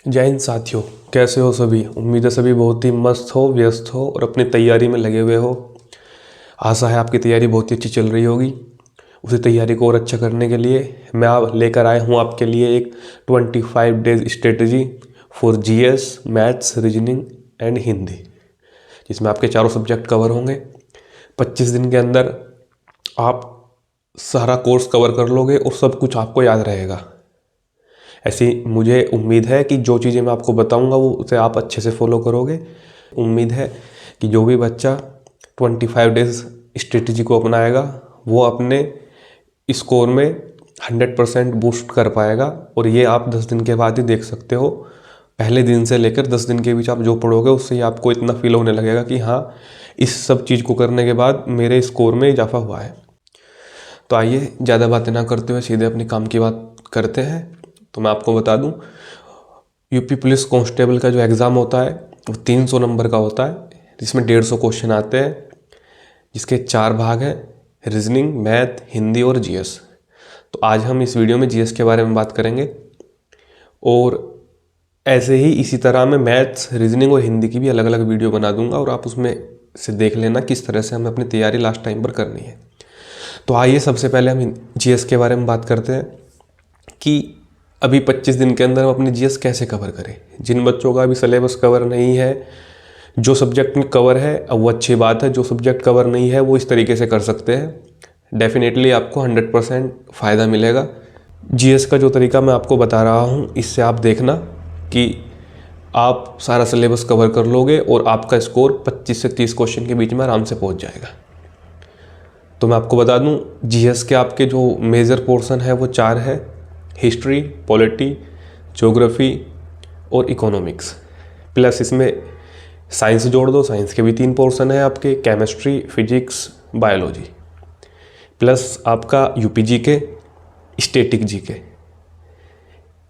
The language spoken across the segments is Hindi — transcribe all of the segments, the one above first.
जय हिंद साथियों, कैसे हो सभी। उम्मीद है सभी बहुत ही मस्त हो, व्यस्त हो और अपनी तैयारी में लगे हुए हो। आशा है आपकी तैयारी बहुत ही अच्छी चल रही होगी। उसी तैयारी को और अच्छा करने के लिए मैं आप लेकर आया हूँ आपके लिए एक 25 days strategy for GS, maths, reasoning and Hindi, जिसमें आपके चारों सब्जेक्ट कवर होंगे। 25 दिन के अंदर आप सारा कोर्स कवर कर लोगे और सब कुछ आपको याद रहेगा। ऐसी मुझे उम्मीद है कि जो चीज़ें मैं आपको बताऊंगा वो उसे आप अच्छे से फॉलो करोगे। उम्मीद है कि जो भी बच्चा 25 डेज स्ट्रेटजी को अपनाएगा वो अपने स्कोर में 100% बूस्ट कर पाएगा। और ये आप 10 दिन के बाद ही देख सकते हो। पहले दिन से लेकर 10 दिन के बीच आप जो पढ़ोगे उससे ही आपको इतना फील होने लगेगा कि हाँ, इस सब चीज़ को करने के बाद मेरे स्कोर में इजाफा हुआ है। तो आइए ज़्यादा बातें ना करते हुए सीधे अपने काम की बात करते हैं। तो मैं आपको बता दूं, यूपी पुलिस कांस्टेबल का जो एग्ज़ाम होता है वो 300 नंबर का होता है, जिसमें 150 क्वेश्चन आते हैं, जिसके 4 भाग हैं, रीजनिंग, मैथ, हिंदी और जीएस। तो आज हम इस वीडियो में जीएस के बारे में बात करेंगे और ऐसे ही इसी तरह मैं मैथ्स, रीजनिंग और हिंदी की भी अलग अलग वीडियो बना दूंगा और आप उसमें से देख लेना किस तरह से हमें अपनी तैयारी लास्ट टाइम पर करनी है। तो आइए सबसे पहले हम जीएस के बारे में बात करते हैं कि अभी 25 दिन के अंदर हम अपनी जीएस कैसे कवर करें। जिन बच्चों का अभी सिलेबस कवर नहीं है, जो सब्जेक्ट में कवर है अब वो अच्छी बात है, जो सब्जेक्ट कवर नहीं है वो इस तरीके से कर सकते हैं। डेफिनेटली आपको 100% फ़ायदा मिलेगा। जीएस का जो तरीका मैं आपको बता रहा हूँ, इससे आप देखना कि आप सारा सिलेबस कवर कर लोगे और आपका स्कोर 25 से 30 क्वेश्चन के बीच में आराम से पहुँच जाएगा। तो मैं आपको बता दूं, जीएस के आपके जो मेजर पोर्शन है वो 4 है, हिस्ट्री, पॉलिटी, ज्योग्राफी और इकोनॉमिक्स। प्लस इसमें साइंस जोड़ दो, साइंस के भी 3 पोर्शन है आपके, केमिस्ट्री, फिजिक्स, बायोलॉजी। प्लस आपका यूपी जीके, स्टैटिक जीके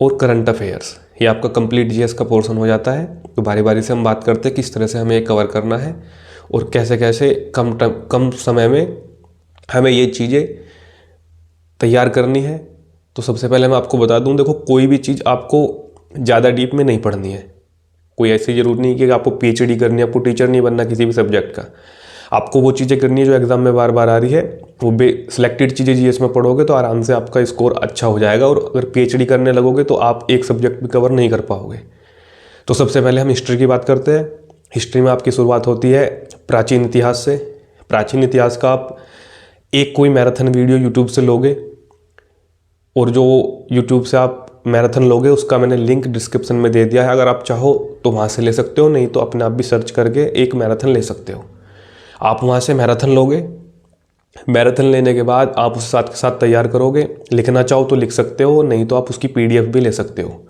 और करंट अफेयर्स। ये आपका कंप्लीट जीएस का पोर्शन हो जाता है। तो बारी बारी से हम बात करते हैं किस तरह से हमें ये कवर करना है और कैसे कैसे कम समय में हमें ये चीज़ें तैयार करनी है। तो सबसे पहले मैं आपको बता दूं, देखो कोई भी चीज़ आपको ज़्यादा डीप में नहीं पढ़नी है। कोई ऐसी ज़रूरत नहीं कि आपको पीएचडी करनी है, आपको टीचर नहीं बनना किसी भी सब्जेक्ट का। आपको वो चीज़ें करनी है जो एग्ज़ाम में बार बार आ रही है। वो सिलेक्टेड चीज़ें जीएस में पढ़ोगे तो आराम से आपका स्कोर अच्छा हो जाएगा। और अगर पीएचडी करने लगोगे तो आप एक सब्जेक्ट भी कवर नहीं कर पाओगे। तो सबसे पहले हम हिस्ट्री की बात करते हैं। हिस्ट्री में आपकी शुरुआत होती है प्राचीन इतिहास से। प्राचीन इतिहास का आप एक कोई मैराथन वीडियो यूट्यूब से लोगे और जो यूट्यूब से आप मैराथन लोगे उसका मैंने लिंक डिस्क्रिप्शन में दे दिया है। अगर आप चाहो तो वहाँ से ले सकते हो, नहीं तो अपने आप भी सर्च करके एक मैराथन ले सकते हो। आप वहाँ से मैराथन लोगे। मैराथन लेने के बाद आप उस साथ के साथ तैयार करोगे। लिखना चाहो तो लिख सकते हो, नहीं तो आप उसकी पीडीएफ भी ले सकते हो।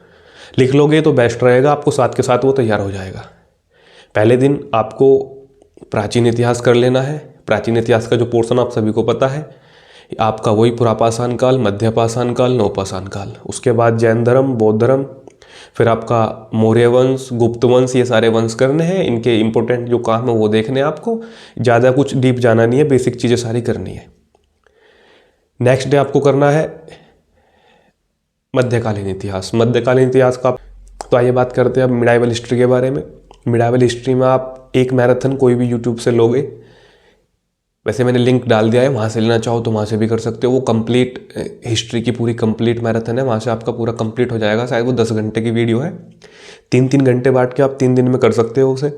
लिख लोगे तो बेस्ट रहेगा, आपको साथ के साथ वो तैयार हो जाएगा। पहले दिन आपको प्राचीन इतिहास कर लेना है। प्राचीन इतिहास का जो पोर्शन आप सभी को पता है, आपका वही पुरापाषाण काल, मध्यपाषाण काल, नवपाषाण काल। उसके बाद जैन धर्म, बौद्ध धर्म, फिर आपका मौर्य वंश, गुप्त वंश, ये सारे वंश करने हैं। इनके इंपॉर्टेंट जो काम है वो देखने हैं आपको। ज़्यादा कुछ डीप जाना नहीं है, बेसिक चीज़ें सारी करनी है। नेक्स्ट डे आपको करना है मध्यकालीन इतिहास। मध्यकालीन इतिहास का तो आइए बात करते हैं अब मिडाइवल हिस्ट्री के बारे में। मिडाइवल हिस्ट्री में आप एक मैराथन कोई भी यूट्यूब से लोगे। वैसे मैंने लिंक डाल दिया है, वहाँ से लेना चाहो तो वहाँ से भी कर सकते हो। वो कंप्लीट हिस्ट्री की पूरी कंप्लीट मैराथन है, वहाँ से आपका पूरा कंप्लीट हो जाएगा। शायद वो 10 घंटे की वीडियो है। 3-3 घंटे बांट के आप 3 दिन में कर सकते हो उसे।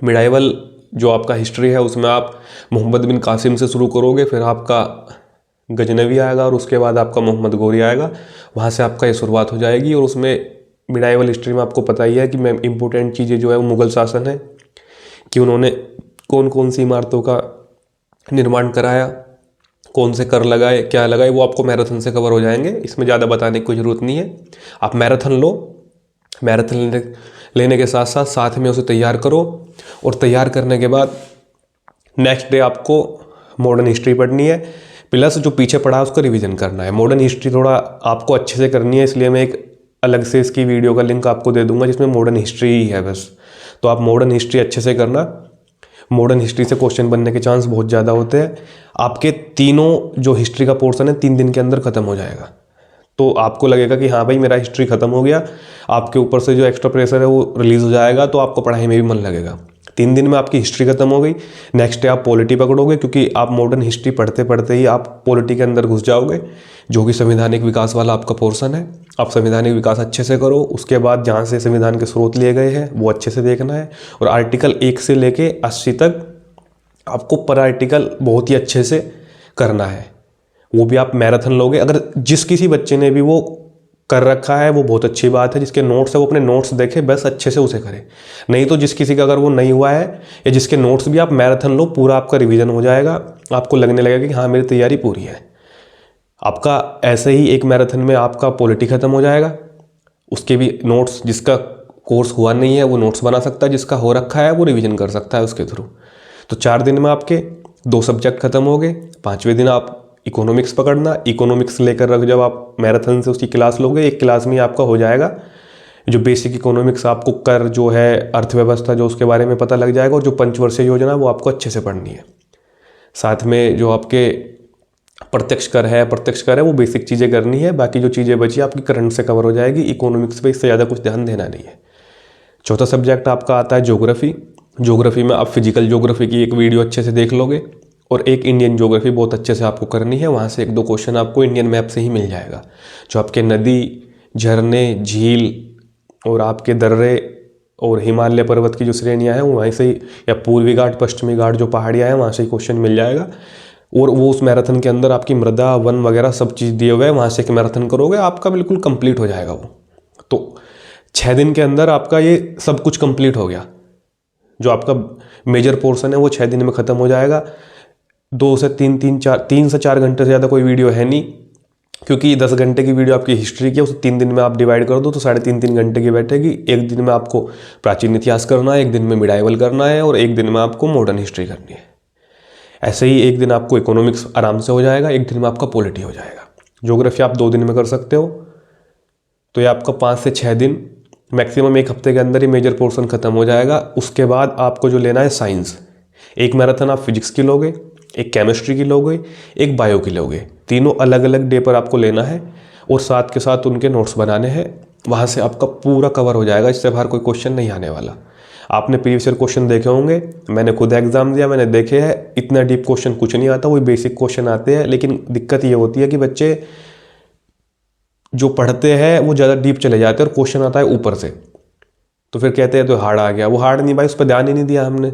मिडाइवल जो आपका हिस्ट्री है उसमें आप मोहम्मद बिन कासिम से शुरू करोगे, फिर आपका गजनवी आएगा और उसके बाद आपका मोहम्मद गौरी आएगा। वहाँ से आपका ये शुरुआत हो जाएगी। और उसमें मिडाइवल हिस्ट्री में आपको पता ही है कि मैं इंपॉर्टेंट चीज़ें जो है वो मुग़ल शासन है, कि उन्होंने कौन कौन सी इमारतों का निर्माण कराया, कौन से कर लगाए, क्या लगाए, वो आपको मैराथन से कवर हो जाएंगे। इसमें ज़्यादा बताने की कोई ज़रूरत नहीं है। आप मैराथन लो। मैराथन लेने के साथ साथ साथ में उसे तैयार करो। और तैयार करने के बाद नेक्स्ट डे आपको मॉडर्न हिस्ट्री पढ़नी है, प्लस जो पीछे पढ़ा है उसका रिवीजन करना है। मॉडर्न हिस्ट्री थोड़ा आपको अच्छे से करनी है, इसलिए मैं एक अलग से इसकी वीडियो का लिंक आपको दे दूंगा जिसमें मॉडर्न हिस्ट्री ही है बस। तो आप मॉडर्न हिस्ट्री अच्छे से करना। मॉडर्न हिस्ट्री से क्वेश्चन बनने के चांस बहुत ज़्यादा होते हैं। आपके तीनों जो हिस्ट्री का पोर्शन है 3 दिन के अंदर ख़त्म हो जाएगा। तो आपको लगेगा कि हाँ भाई मेरा हिस्ट्री खत्म हो गया, आपके ऊपर से जो एक्स्ट्रा प्रेशर है वो रिलीज़ हो जाएगा, तो आपको पढ़ाई में भी मन लगेगा। 3 दिन में आपकी हिस्ट्री खत्म हो गई। नेक्स्ट डे आप पॉलिटी पकड़ोगे, क्योंकि आप मॉडर्न हिस्ट्री पढ़ते पढ़ते ही आप पॉलिटी के अंदर घुस जाओगे, जो कि संवैधानिक विकास वाला आपका पोर्शन है। आप संवैधानिक विकास अच्छे से करो, उसके बाद जहाँ से संविधान के स्रोत लिए गए हैं वो अच्छे से देखना है, और आर्टिकल 1 से लेके 80 तक आपको पर आर्टिकल बहुत ही अच्छे से करना है। वो भी आप मैराथन लोगे। अगर जिस किसी बच्चे ने भी वो कर रखा है वो बहुत अच्छी बात है, जिसके नोट्स है वो अपने नोट्स देखे, बस अच्छे से उसे करे। नहीं तो जिस किसी का अगर वो नहीं हुआ है या जिसके नोट्स भी, आप मैराथन लो, पूरा आपका रिवीजन हो जाएगा, आपको लगने लगेगा कि हाँ मेरी तैयारी पूरी है। आपका ऐसे ही एक मैराथन में आपका पॉलिटी खत्म हो जाएगा। उसके भी नोट्स, जिसका कोर्स हुआ नहीं है वो नोट्स बना सकता है, जिसका हो रखा है वो रिवीजन कर सकता है उसके थ्रू। तो 4 दिन में आपके 2 सब्जेक्ट खत्म हो गए। 5वें दिन आप इकोनॉमिक्स पकड़ना। इकोनॉमिक्स लेकर रख, जब आप मैराथन से उसकी क्लास लोगे, एक क्लास में ही आपका हो जाएगा जो बेसिक इकोनॉमिक्स, आपको कर जो है अर्थव्यवस्था जो उसके बारे में पता लग जाएगा, और जो पंचवर्षीय योजना वो आपको अच्छे से पढ़नी है। साथ में जो आपके प्रत्यक्ष कर है वो बेसिक चीज़ें करनी है, बाकी जो चीज़ें बची आपकी करंट से कवर हो जाएगी। इकोनॉमिक्स पे इससे ज़्यादा कुछ ध्यान देना नहीं है। चौथा सब्जेक्ट आपका आता है ज्योग्राफी। ज्योग्राफी में आप फिजिकल ज्योग्राफी की एक वीडियो अच्छे से देख लोगे, और एक इंडियन ज्योग्राफी बहुत अच्छे से आपको करनी है। वहाँ से 1-2 क्वेश्चन आपको इंडियन मैप से ही मिल जाएगा। जो आपके नदी, झरने, झील और आपके दर्रे और हिमालय पर्वत की जो श्रेणियाँ हैं वो वहीं से ही, या पूर्वी घाट, पश्चिमी घाट जो पहाड़ियाँ हैं वहाँ से ही क्वेश्चन मिल जाएगा। और वो उस मैराथन के अंदर आपकी मृदा, वन वगैरह सब चीज़ दिए हुए हैं, वहाँ से एक मैराथन करोगे आपका बिल्कुल कंप्लीट हो जाएगा वो। तो 6 दिन के अंदर आपका ये सब कुछ कंप्लीट हो गया। जो आपका मेजर पोर्शन है वो 6 दिन में ख़त्म हो जाएगा। 3 से 4 घंटे से ज़्यादा कोई वीडियो है नहीं, क्योंकि 10 घंटे की वीडियो आपकी हिस्ट्री की है, उसे 3 दिन में आप डिवाइड कर दो तो 3.5 घंटे की बैठेगी। एक दिन में आपको प्राचीन इतिहास करना है, एक दिन में मिडाइवल करना है, और एक दिन में आपको मॉडर्न हिस्ट्री करनी है। ऐसे ही एक दिन आपको इकोनॉमिक्स आराम से हो जाएगा, एक दिन में आपका पॉलिटी हो जाएगा। ज्योग्राफी आप 2 दिन में कर सकते हो। तो ये आपका 5 से 6 दिन, मैक्सिमम 1 हफ्ते के अंदर ही मेजर पोर्शन खत्म हो जाएगा। उसके बाद आपको जो लेना है साइंस, एक मैराथन आप फिजिक्स की लोगे, एक केमिस्ट्री की लोगे, एक बायो की लोगे। तीनों अलग अलग डे पर आपको लेना है, और साथ के साथ उनके नोट्स बनाने हैं। वहाँ से आपका पूरा कवर हो जाएगा, इससे बाहर कोई क्वेश्चन नहीं आने वाला। आपने प्रीवियस ईयर क्वेश्चन देखे होंगे, मैंने खुद एग्जाम दिया, मैंने देखे हैं। इतना डीप क्वेश्चन कुछ नहीं आता, वही बेसिक क्वेश्चन आते हैं। लेकिन दिक्कत ये होती है कि बच्चे जो पढ़ते हैं वो ज़्यादा डीप चले जाते हैं, और क्वेश्चन आता है ऊपर से, तो फिर कहते हैं तो हार्ड आ गया। वो हार्ड नहीं भाई, उस पर ध्यान ही नहीं दिया हमने।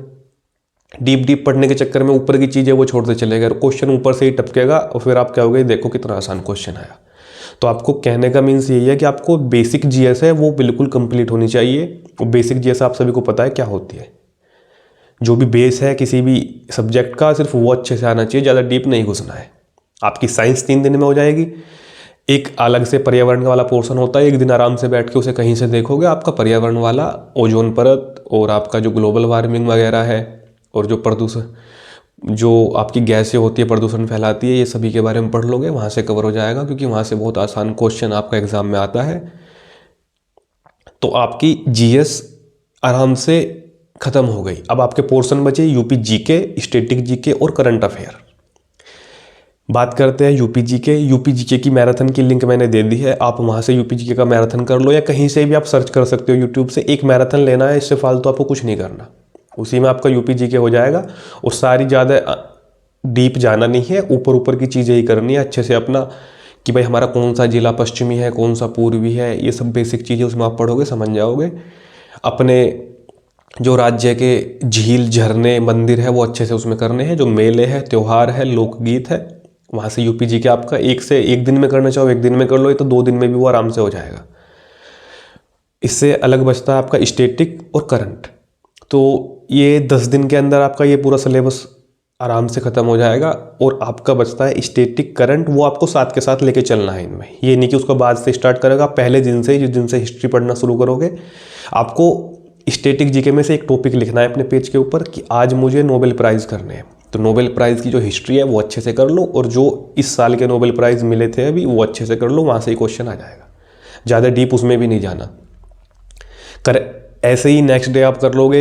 डीप पढ़ने के चक्कर में ऊपर की चीज़ें वो छोड़ते चले गए, क्वेश्चन ऊपर से ही टपकेगा, और फिर आप क्या हो गए, देखो कितना आसान क्वेश्चन आया। तो आपको कहने का मीन्स यही है कि आपको बेसिक जीएस है वो बिल्कुल कंप्लीट होनी चाहिए। वो बेसिक जीएस आप सभी को पता है क्या होती है। जो भी बेस है किसी भी सब्जेक्ट का, सिर्फ वो अच्छे से आना चाहिए, ज़्यादा डीप नहीं घुसना है। आपकी साइंस 3 दिन में हो जाएगी। एक अलग से पर्यावरण वाला पोर्शन होता है, एक दिन आराम से बैठ के उसे कहीं से देखोगे। आपका पर्यावरण वाला, ओजोन परत और आपका जो ग्लोबल वार्मिंग वगैरह है, और जो प्रदूषण, जो आपकी गैसें होती है प्रदूषण फैलाती है, ये सभी के बारे में पढ़ लोगे, वहाँ से कवर हो जाएगा। क्योंकि वहाँ से बहुत आसान क्वेश्चन आपका एग्जाम में आता है। तो आपकी जीएस आराम से खत्म हो गई। अब आपके पोर्शन बचे यूपी जीके, स्टैटिक जीके और करंट अफेयर। बात करते हैं यूपी जीके। यूपी जीके की मैराथन की लिंक मैंने दे दी है, आप वहाँ से यूपी जीके का मैराथन कर लो, या कहीं से भी आप सर्च कर सकते हो यूट्यूब से। एक मैराथन लेना है, इससे फालतू आपको कुछ नहीं करना, उसी में आपका यूपी जीके हो जाएगा। और सारी ज़्यादा डीप जाना नहीं है, ऊपर ऊपर की चीज़ें ही करनी है अच्छे से अपना, कि भाई हमारा कौन सा जिला पश्चिमी है, कौन सा पूर्वी है, ये सब बेसिक चीज़ें उसमें आप पढ़ोगे, समझ जाओगे। अपने जो राज्य के झील, झरने, मंदिर है वो अच्छे से उसमें करने हैं। जो मेले हैं, त्यौहार है, लोकगीत है, वहाँ से यूपी जीके आपका 1 दिन में करना चाहो 1 दिन में कर लो, ये तो 2 दिन में भी वो आराम से हो जाएगा। इससे अलग बचता है आपका स्टैटिक और करंट। तो ये 10 दिन के अंदर आपका ये पूरा सिलेबस आराम से ख़त्म हो जाएगा। और आपका बचता है स्टैटिक, करंट, वो आपको साथ के साथ लेके चलना है इनमें। ये नहीं कि उसको बाद से स्टार्ट करेगा, पहले दिन से, जिस दिन से हिस्ट्री पढ़ना शुरू करोगे, आपको स्टैटिक जीके में से एक टॉपिक लिखना है अपने पेज के ऊपर कि आज मुझे नोबेल प्राइज़ करने हैं। तो नोबेल प्राइज़ की जो हिस्ट्री है वो अच्छे से कर लो, और जो इस साल के नोबेल प्राइज़ मिले थे अभी वो अच्छे से कर लो, वहाँ से ही क्वेश्चन आ जाएगा। ज़्यादा डीप उसमें भी नहीं जाना। ऐसे ही नेक्स्ट डे आप कर लोगे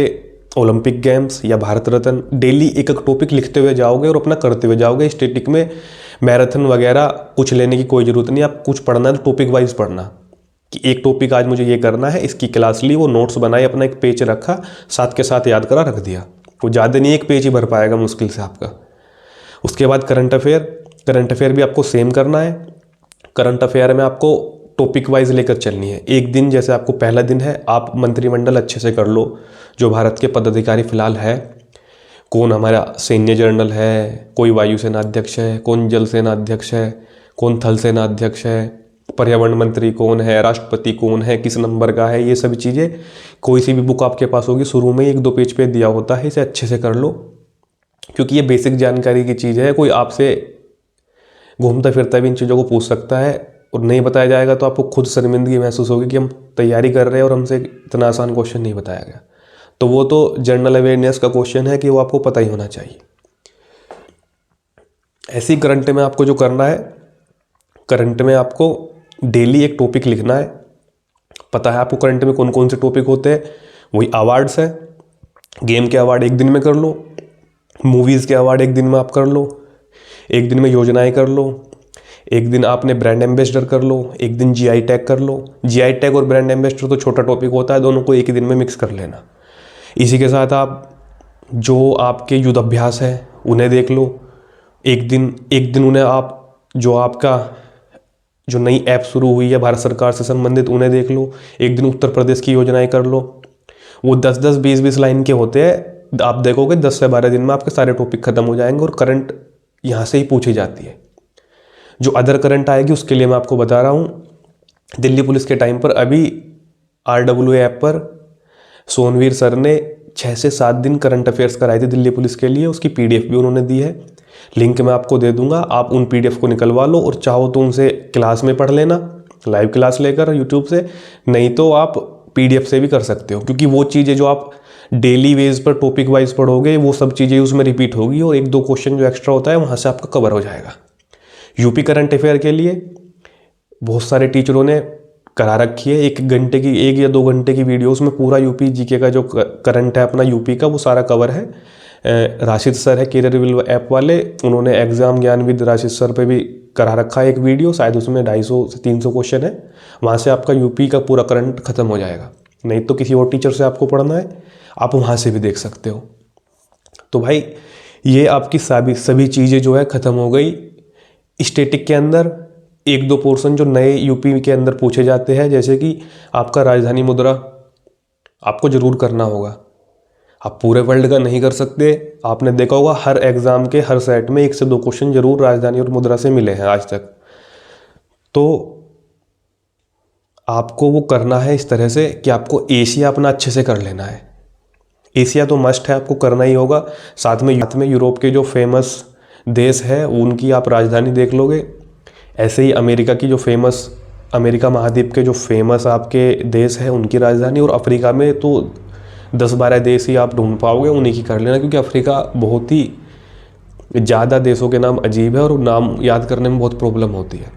ओलंपिक गेम्स या भारत रत्न। डेली एक एक टॉपिक लिखते हुए जाओगे और अपना करते हुए जाओगे। स्टैटिक में मैराथन वगैरह कुछ लेने की कोई ज़रूरत नहीं, आप कुछ पढ़ना है तो टॉपिक वाइज पढ़ना, कि एक टॉपिक आज मुझे ये करना है, इसकी क्लास ली, वो नोट्स बनाए, अपना एक पेज रखा, साथ के साथ याद करा रख दिया। वो ज़्यादा नहीं, एक पेज ही भर पाएगा मुश्किल से आपका। उसके बाद करंट अफेयर भी आपको सेम करना है। करंट अफेयर में आपको टॉपिक वाइज लेकर चलनी है। एक दिन जैसे आपको पहला दिन है, आप मंत्रिमंडल अच्छे से कर लो, जो भारत के पदाधिकारी फिलहाल है, कौन हमारा सैन्य जनरल है, कोई वायुसेना अध्यक्ष है, कौन जल सेना अध्यक्ष है, कौन थल सेना अध्यक्ष है, पर्यावरण मंत्री कौन है, राष्ट्रपति कौन है, किस नंबर का है, ये सभी चीज़ें कोई सी भी बुक आपके पास होगी शुरू में 1-2 पेज पे दिया होता है, इसे अच्छे से कर लो, क्योंकि ये बेसिक जानकारी की चीज़ है। कोई आपसे घूमता फिरता भी इन चीज़ों को पूछ सकता है और नहीं बताया जाएगा तो आपको खुद शर्मिंदगी महसूस होगी कि हम तैयारी कर रहे हैं और हमसे इतना आसान क्वेश्चन नहीं बताया गया। तो वो तो जनरल अवेयरनेस का क्वेश्चन है कि वो आपको पता ही होना चाहिए। ऐसे ही करंट में आपको जो करना है, करंट में आपको डेली एक टॉपिक लिखना है। पता है आपको करंट में कौन कौन से टॉपिक होते हैं, वही अवार्ड्स है, गेम के अवार्ड एक दिन में कर लो, मूवीज़ के अवार्ड एक दिन में आप कर लो, एक दिन में योजनाएं कर लो, एक दिन आपने ब्रांड एम्बेसडर कर लो, एक दिन जीआई टैग कर लो। जीआई टैग और ब्रांड एम्बेसडर तो छोटा टॉपिक होता है, दोनों को एक ही दिन में मिक्स कर लेना। इसी के साथ आप जो आपके युद्ध अभ्यास है उन्हें देख लो, एक दिन उन्हें आप जो आपका जो नई ऐप शुरू हुई है भारत सरकार से संबंधित उन्हें देख लो, एक दिन उत्तर प्रदेश की योजनाएं कर लो। वो 10-10, 20-20 लाइन के होते हैं, आप देखोगे 10 से 12 दिन में आपके सारे टॉपिक खत्म हो जाएंगे और करंट यहाँ से ही पूछी जाती है। जो अदर करंट आएगी उसके लिए मैं आपको बता रहा हूँ, दिल्ली पुलिस के टाइम पर अभी RWA ऐप पर सोनवीर सर ने 6 से 7 दिन करंट अफेयर्स कराए थे दिल्ली पुलिस के लिए, उसकी PDF भी उन्होंने दी है, लिंक मैं आपको दे दूंगा, आप उन PDF को निकलवा लो और चाहो तो उनसे क्लास में पढ़ लेना, लाइव क्लास लेकर यूट्यूब से, नहीं तो आप PDF से भी कर सकते हो, क्योंकि वो चीज़ें जो आप डेली बेस पर टॉपिक वाइज पढ़ोगे वो सब चीज़ें उसमें रिपीट होगी और 1-2 क्वेश्चन जो एक्स्ट्रा होता है वहाँ से आपका कवर हो जाएगा। यूपी करंट अफेयर के लिए बहुत सारे टीचरों ने करा रखी है, 1 या 2 घंटे की वीडियो, उसमें पूरा यूपी जीके का जो करंट है अपना यूपी का वो सारा कवर है। राशिद सर है कैरियर विल ऐप वाले, उन्होंने एग्जाम ज्ञान विद राशिद सर पे भी करा रखा है एक वीडियो, शायद उसमें 250 से 300 क्वेश्चन है, वहाँ से आपका यूपी का पूरा करंट खत्म हो जाएगा। नहीं तो किसी और टीचर से आपको पढ़ना है, आप वहाँ से भी देख सकते हो। तो भाई ये आपकी सभी चीज़ें जो है ख़त्म हो गई। स्टैटिक के अंदर 1-2 पोर्शन जो नए यूपी के अंदर पूछे जाते हैं, जैसे कि आपका राजधानी मुद्रा आपको ज़रूर करना होगा, आप पूरे वर्ल्ड का नहीं कर सकते। आपने देखा होगा हर एग्ज़ाम के हर सेट में 1 से 2 क्वेश्चन जरूर राजधानी और मुद्रा से मिले हैं आज तक। तो आपको वो करना है इस तरह से कि आपको एशिया अपना अच्छे से कर लेना है। एशिया तो मस्ट है, आपको करना ही होगा। साथ में यूरोप के जो फेमस देश है उनकी आप राजधानी देख लोगे, ऐसे ही अमेरिका महाद्वीप के जो फेमस आपके देश है उनकी राजधानी, और अफ्रीका में तो 10-12 देश ही आप ढूंढ पाओगे, उन्हीं की कर लेना, क्योंकि अफ्रीका बहुत ही ज़्यादा देशों के नाम अजीब है और नाम याद करने में बहुत प्रॉब्लम होती है।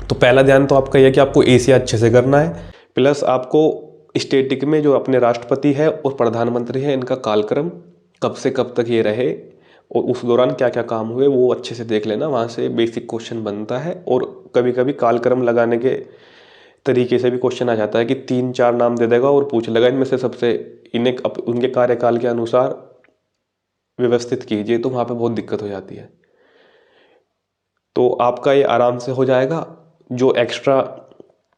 तो पहला ध्यान तो आपका यह कि आपको एशिया अच्छे से करना है, प्लस आपको स्टैटिक में जो अपने राष्ट्रपति है और प्रधानमंत्री है इनका कालक्रम कब से कब तक ये रहे और उस दौरान क्या क्या काम हुए वो अच्छे से देख लेना, वहाँ से बेसिक क्वेश्चन बनता है। और कभी कभी कालक्रम लगाने के तरीके से भी क्वेश्चन आ जाता है कि 3-4 नाम दे देगा और पूछ लेगा इनमें से सबसे इन्हें उनके कार्यकाल के अनुसार व्यवस्थित कीजिए, तो वहाँ पे बहुत दिक्कत हो जाती है। तो आपका ये आराम से हो जाएगा। जो एक्स्ट्रा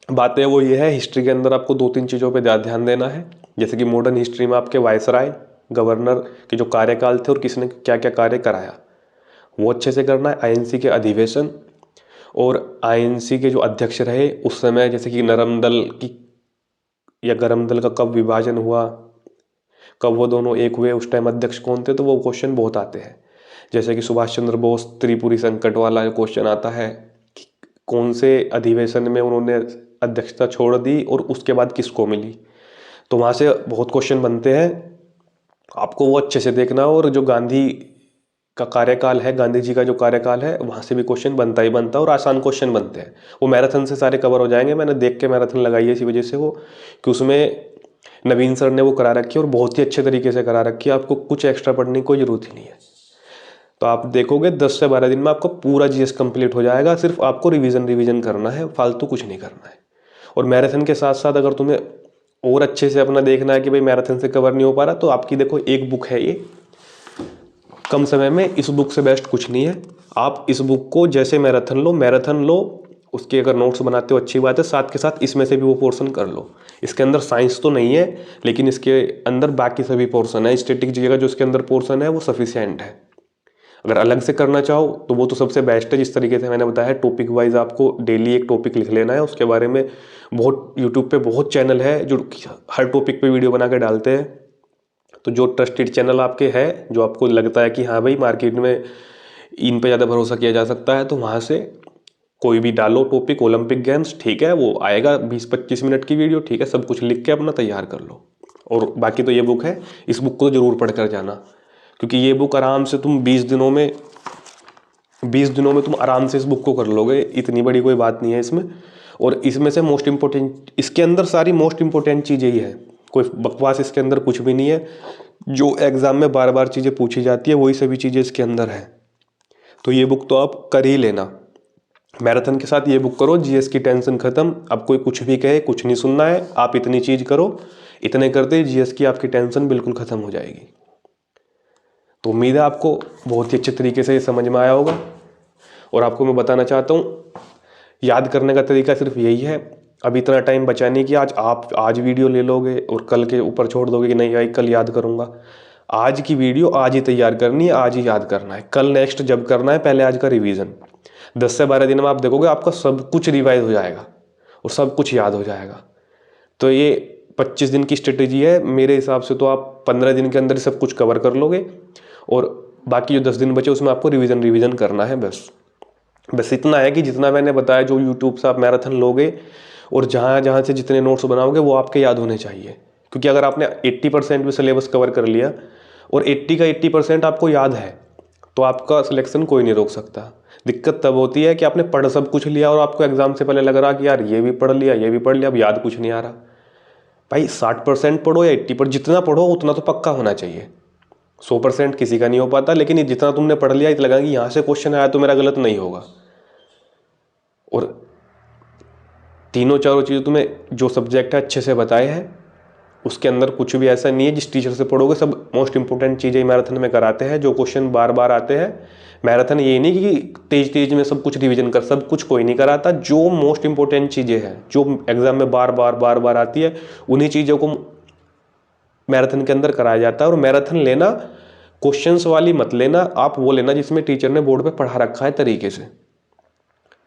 बात है वो ये है, हिस्ट्री के अंदर आपको 2-3 चीज़ों पे ध्यान देना है, जैसे कि मॉडर्न हिस्ट्री में आपके वायसराय गवर्नर के जो कार्यकाल थे और किसने क्या क्या कार्य कराया वो अच्छे से करना है। आईएनसी के अधिवेशन और आईएनसी के जो अध्यक्ष रहे उस समय, जैसे कि नरम दल की या गरम दल का कब विभाजन हुआ, कब वो दोनों एक हुए, उस टाइम अध्यक्ष कौन थे, तो वो क्वेश्चन बहुत आते हैं। जैसे कि सुभाष चंद्र बोस त्रिपुरी संकट वाला क्वेश्चन आता है कि कौन से अधिवेशन में उन्होंने अध्यक्षता छोड़ दी और उसके बाद किसको मिली, तो वहाँ से बहुत क्वेश्चन बनते हैं, आपको वो अच्छे से देखना। और जो गांधी का कार्यकाल है, गांधी जी का जो कार्यकाल है, वहाँ से भी क्वेश्चन बनता ही बनता है और आसान क्वेश्चन बनते हैं। वो मैराथन से सारे कवर हो जाएंगे, मैंने देख के मैराथन लगाई है इसी वजह से वो, कि उसमें नवीन सर ने वो करा रखी है और बहुत ही अच्छे तरीके से करा रखी है, आपको कुछ एक्स्ट्रा पढ़ने की कोई ज़रूरत ही नहीं है। तो आप देखोगे 10 से 12 दिन में आपका पूरा जीएस कंप्लीट हो जाएगा। सिर्फ आपको रिवीजन करना है, फालतू कुछ नहीं करना है। और मैराथन के साथ साथ अगर तुम्हें और अच्छे से अपना देखना है कि भाई मैराथन से कवर नहीं हो पा रहा, तो आपकी देखो एक बुक है ये, कम समय में इस बुक से बेस्ट कुछ नहीं है। आप इस बुक को जैसे मैराथन लो, उसके अगर नोट्स बनाते हो अच्छी बात है, साथ के साथ इसमें से भी वो पोर्शन कर लो। इसके अंदर साइंस तो नहीं है, लेकिन इसके अंदर बाकी सभी पोर्शन है। स्टैटिक जी का जो इसके अंदर पोर्शन है वो सफिशिएंट है। अगर अलग से करना चाहो तो वो तो सबसे बेस्ट है। जिस तरीके से मैंने बताया, टॉपिक वाइज आपको डेली एक टॉपिक लिख लेना है, उसके बारे में बहुत यूट्यूब पे बहुत चैनल है जो हर टॉपिक पे वीडियो बना के डालते हैं। तो जो ट्रस्टेड चैनल आपके है, जो आपको लगता है कि हाँ भाई मार्केट में इन पे ज़्यादा भरोसा किया जा सकता है, तो वहाँ से कोई भी डालो टॉपिक। ओलंपिक गेम्स ठीक है, वो आएगा 20-25 मिनट की वीडियो, ठीक है, सब कुछ लिख के अपना तैयार कर लो। और बाकी तो ये बुक है, इस बुक को जरूर पढ़ कर जाना, क्योंकि ये बुक आराम से तुम 20 दिनों में तुम आराम से इस बुक को कर लोगे। इतनी बड़ी कोई बात नहीं है इसमें। और इसमें से मोस्ट इम्पोर्टेंट, इसके अंदर सारी मोस्ट इम्पोर्टेंट चीज़ें ही है, कोई बकवास इसके अंदर कुछ भी नहीं है। जो एग्जाम में बार बार चीज़ें पूछी जाती है वही सभी चीज़ें इसके अंदर है। तो ये बुक तो आप कर ही लेना। मैराथन के साथ ये बुक करो, जीएस की टेंशन खत्म। अब कोई कुछ भी कहे, कुछ नहीं सुनना है, आप इतनी चीज़ करो। इतने करते ही जीएस की आपकी टेंशन बिल्कुल खत्म हो जाएगी। तो उम्मीद है आपको बहुत ही अच्छे तरीके से ये समझ में आया होगा। और आपको मैं बताना चाहता हूँ, याद करने का तरीका सिर्फ यही है। अब इतना टाइम बचा नहीं कि आज वीडियो ले लोगे और कल के ऊपर छोड़ दोगे कि नहीं भाई कल याद करूँगा। आज की वीडियो आज ही तैयार करनी है, आज ही याद करना है। कल नेक्स्ट जब करना है, पहले आज का रिवीजन। 10 से 12 दिन में आप देखोगे आपका सब कुछ रिवाइज हो जाएगा और सब कुछ याद हो जाएगा। तो ये 25 दिन की स्ट्रेटेजी है मेरे हिसाब से। तो आप 15 दिन के अंदर सब कुछ कवर कर लोगे, और बाकी जो 10 दिन बचे उसमें आपको रिवीजन करना है। बस इतना है कि जितना मैंने बताया, जो यूट्यूब से आप मैराथन लोगे और जहाँ से जितने नोट्स बनाओगे वो आपके याद होने चाहिए। क्योंकि अगर आपने 80% में सिलेबस कवर कर लिया और 80 का 80% आपको याद है, तो आपका सिलेक्शन कोई नहीं रोक सकता। दिक्कत तब होती है कि आपने पढ़ सब कुछ लिया और आपको एग्जाम से पहले लग रहा कि यार ये भी पढ़ लिया, अब याद कुछ नहीं आ रहा। भाई 60% पढ़ो या 80%, जितना पढ़ो उतना तो पक्का होना चाहिए। 100% किसी का नहीं हो पाता, लेकिन ये जितना तुमने पढ़ लिया, इतना लगा कि यहाँ से क्वेश्चन आया तो मेरा गलत नहीं होगा। और तीनों चारों चीज़ें तुम्हें जो सब्जेक्ट है अच्छे से बताए हैं, उसके अंदर कुछ भी ऐसा नहीं है। जिस टीचर से पढ़ोगे सब मोस्ट इंपोर्टेंट चीज़ें मैराथन में कराते हैं, जो क्वेश्चन बार बार आते हैं। मैराथन ये नहीं कि तेज में सब कुछ रिवीजन कर, सब कुछ कोई नहीं कराता। जो मोस्ट इंपोर्टेंट चीज़ें हैं, जो एग्जाम में बार बार आती है, उन्हीं चीज़ों को मैराथन के अंदर कराया जाता है। और मैराथन लेना क्वेश्चंस वाली मत लेना, आप वो लेना जिसमें टीचर ने बोर्ड पे पढ़ा रखा है तरीके से,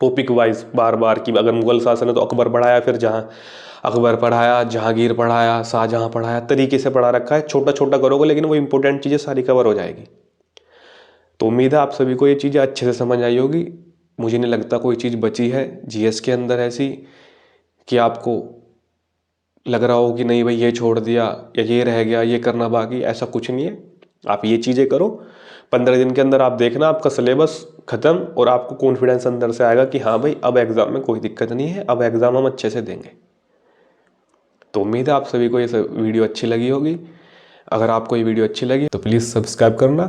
टॉपिक वाइज बार की। अगर मुगल शासन है तो अकबर पढ़ाया, फिर अकबर पढ़ाया, जहांगीर पढ़ाया, शाहजहां पढ़ाया, तरीके से पढ़ा रखा है। छोटा छोटा करोगे लेकिन वो इंपॉर्टेंट चीज़ें सारी कवर हो जाएगी। तो उम्मीद है आप सभी को ये चीज़ें अच्छे से समझ आई होगी। मुझे नहीं लगता कोई चीज़ बची है जीएस के अंदर ऐसी कि आपको लग रहा हो कि नहीं भाई ये छोड़ दिया या ये रह गया, ये करना बाकी। ऐसा कुछ नहीं है, आप ये चीज़ें करो। 15 दिन के अंदर आप देखना आपका सिलेबस खत्म, और आपको कॉन्फिडेंस अंदर से आएगा कि हाँ भाई अब एग्ज़ाम में कोई दिक्कत नहीं है, अब एग्ज़ाम हम अच्छे से देंगे। तो उम्मीद है आप सभी को ये वीडियो अच्छी लगी होगी। अगर आपको ये वीडियो अच्छी लगी तो प्लीज़ सब्सक्राइब करना,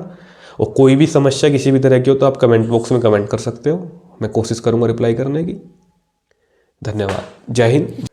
और कोई भी समस्या किसी भी तरह की हो तो आप कमेंट बॉक्स में कमेंट कर सकते हो। मैं कोशिश करूँगा रिप्लाई करने की। धन्यवाद। जय हिंद।